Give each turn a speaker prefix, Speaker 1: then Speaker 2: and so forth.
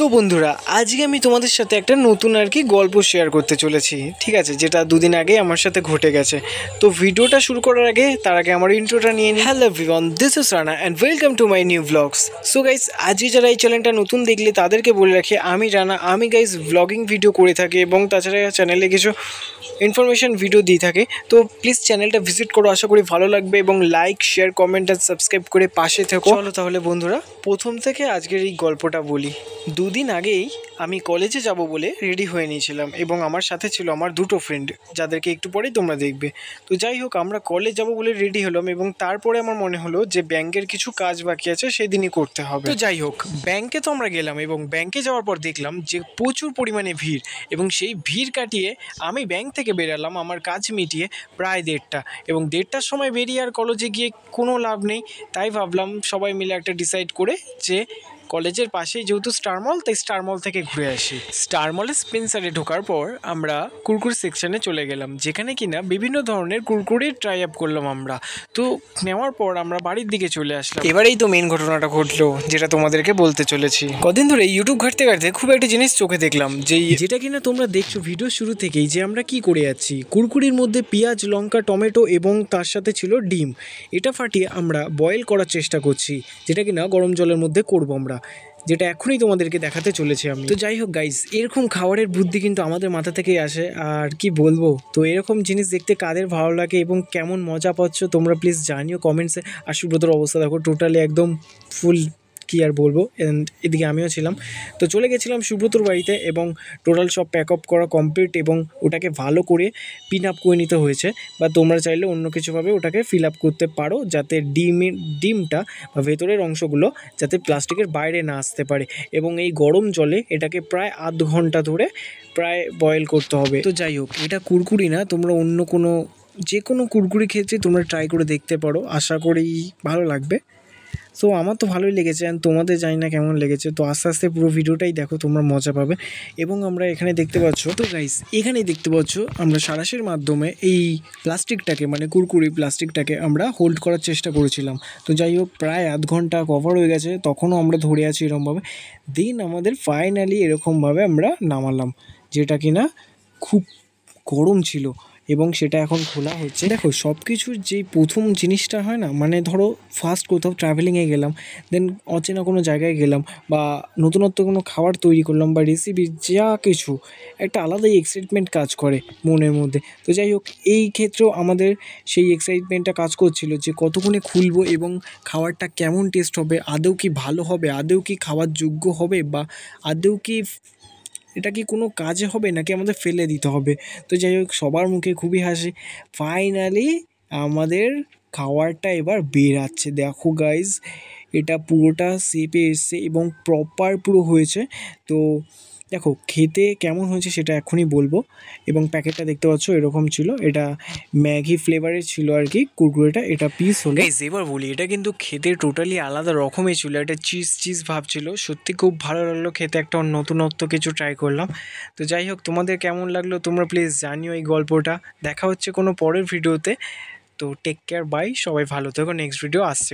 Speaker 1: তো বন্ধুরা আজকে আমি তোমাদের সাথে একটা নতুন আর কি গল্প শেয়ার করতে চলেছি, ঠিক আছে, যেটা দুদিন আগে আমার সাথে ঘটে গেছে। তো ভিডিওটা শুরু করার আগে তার আগে আমার ইন্ট্রোটা নিয়ে নিই। Hello everyone, this is Rana and welcome to my new blogs. So guys, আজকে যারা এই চ্যানেলটা নতুন দেখলে তাদেরকে বলে রাখি, আমি রানা, আমি গাইস ব্লগিং ভিডিও করে থাকি এবং তাছাড়া চ্যানেলে কিছু ইনফরমেশন ভিডিও দিয়ে থাকে। তো প্লিজ চ্যানেলটা ভিজিট করো, আশা করি ভালো লাগবে এবং লাইক শেয়ার কমেন্ট আর সাবস্ক্রাইব করে পাশে থেকো। চলো তাহলে বন্ধুরা প্রথম থেকে আজকের এই গল্পটা বলি। দুদিন আগেই আমি কলেজে যাব বলে রেডি হয়ে নিয়েছিলাম এবং আমার সাথে ছিল আমার দুটো ফ্রেন্ড, যাদেরকে একটু পরেই তোমরা দেখবে। তো যাই হোক, আমরা কলেজ যাব বলে রেডি হলাম এবং তারপরে আমার মনে হলো যে ব্যাংকের কিছু কাজ বাকি আছে, সেদিনই করতে হবে। তো যাই হোক, ব্যাংকে তো আমরা গেলাম এবং ব্যাংকে যাওয়ার পর দেখলাম যে প্রচুর পরিমাণে ভিড়, এবং সেই ভিড় কাটিয়ে আমি ব্যাংক থেকে বেরালাম আমার কাজ মিটিয়ে প্রায় 1:30 এবং 1:30টার সময় বেরিয়ে আর কলেজে গিয়ে কোনো লাভ নেই। তাই ভাবলাম সবাই মিলে একটা ডিসাইড করে যে কলেজের পাশেই যেহেতু স্টার মল, তাই স্টার মল থেকে ঘুরে আসি। স্টার মলে স্পেন্সারে ঢোকার পর আমরা কুরকুর সেকশনে চলে গেলাম, যেখানে কিনা বিভিন্ন ধরনের কুরকুরে ট্রাই আপ করলাম আমরা। তো নেওয়ার পর আমরা বাড়ির দিকে চলে আসলাম। এবারেই তো মেন ঘটনাটা ঘটলো, যেটা তোমাদেরকে বলতে চলেছি। কদিন ধরে ইউটিউব ঘাঁটতে ঘাঁটতে খুব একটা জিনিস চোখে দেখলাম, যেটা কিনা তোমরা দেখছো ভিডিও শুরু থেকেই, যে আমরা কি করে যাচ্ছি। কুরকুরির মধ্যে পেঁয়াজ, লঙ্কা, টমেটো এবং তার সাথে ছিল ডিম। এটা ফাটিয়ে আমরা বয়েল করার চেষ্টা করছি, যেটা কিনা গরম জলের মধ্যে করবো আমরা, যেটা এখনই তোমাদেরকে দেখাতে চলেছি আমি। তো যাই হোক গাইস, এরকম খাবারের বুদ্ধি কিন্তু আমাদের মাথা থেকেই আসে, আর কি বলবো। তো এরকম জিনিস দেখতে কাদের ভালো লাগে এবং কেমন মজা পাচ্ছ তোমরা প্লিজ জানিও কমেন্টসে। আর সুব্রতর অবস্থা দেখো, টোটালি একদম ফুল, কি আর বলবো। অ্যান্ড এদিকে আমিও ছিলাম। তো চলে গেছিলাম সুব্রতর বাড়িতে এবং টোটাল সব প্যাক আপ করা কমপ্লিট এবং ওটাকে ভালো করে পিন আপ করে নিতে হয়েছে, বা তোমরা চাইলে অন্য কিছুভাবে ওটাকে ফিল আপ করতে পারো, যাতে ডিমটা বা ভেতরের অংশগুলো যাতে প্লাস্টিকের বাইরে না আসতে পারে। এবং এই গরম জলে এটাকে প্রায় আধ ঘন্টা ধরে প্রায় বয়েল করতে হবে। তো যাই হোক, এটা কুরকুরি না, তোমরা অন্য কোনো যে কোনো কুরকুরি ক্ষেত্রে তোমরা ট্রাই করে দেখতে পারো, আশা করি ভালো লাগবে। সো আমার তো ভালোই লেগেছে, অ্যান্ড তোমাদের জানি না কেমন লেগেছে। তো আস্তে আস্তে পুরো ভিডিওটাই দেখো, তোমরা মজা পাবে। এবং আমরা এখানে দেখতে পাচ্ছ, তো গাইস এখানেই দেখতে পাচ্ছ আমরা সাঁড়াশের মাধ্যমে এই প্লাস্টিকটাকে, মানে কুরকুরি প্লাস্টিকটাকে আমরা হোল্ড করার চেষ্টা করেছিলাম। তো যাই হোক, প্রায় আধ ঘন্টা কভার হয়ে গেছে, তখনও আমরা ধরে আছি এরকমভাবে। দেন আমাদের ফাইনালি এরকমভাবে আমরা নামালাম, যেটা কিনা খুব গরম ছিল এবং সেটা এখন খোলা হচ্ছে। দেখো, সব কিছুর যেই প্রথম জিনিসটা হয় না, মানে ধরো ফার্স্ট কোথাও ট্রাভেলিংয়ে গেলাম, দেন অচেনা কোনো জায়গায় গেলাম, বা নতুনত্ব কোনো খাবার তৈরি করলাম বা রেসিপি, যা কিছু একটা আলাদাই এক্সাইটমেন্ট কাজ করে মনের মধ্যে। তো যাই হোক, এই ক্ষেত্রেও আমাদের সেই এক্সাইটমেন্টটা কাজ করছিল যে কতক্ষণে খুলবো এবং খাবারটা কেমন টেস্ট হবে, আদৌ কি ভালো হবে, আদৌ কি খাওয়ার যোগ্য হবে, বা আদৌ কি এটা কি কোনো কাজে হবে নাকি আমাদের ফেলে দিতে হবে। তো যাই হোক, সবার মুখে খুবই হাসি। ফাইনালি আমাদের খাবারটা এবার বেরাচ্ছে। দেখো গাইজ, এটা পুরোটা শেপে এসছে এবং প্রপার পুরো হয়েছে। তো দেখো খেতে কেমন হয়েছে সেটা এখনই বলবো। এবং প্যাকেটটা দেখতে পাচ্ছ এরকম ছিল, এটা ম্যাগি ফ্লেভারের ছিল আর কি কুরকুরেটা। এটা পিস হলো গাইজ, এবার বলি, এটা কিন্তু খেতে টোটালি আলাদা রকমই ছিল। এটা চিজ ভাব ছিল, সত্যি খুব ভালো লাগলো খেতে, একটা নতুনত্ব কিছু ট্রাই করলাম। তো যাই হোক, তোমাদের কেমন লাগলো তোমরা প্লিজ জানিও এই গল্পটা। দেখা হচ্ছে কোনো পরের ভিডিওতে। তো টেক কেয়ার, বাই, সবাই ভালো থেকো, নেক্সট ভিডিও আসছে।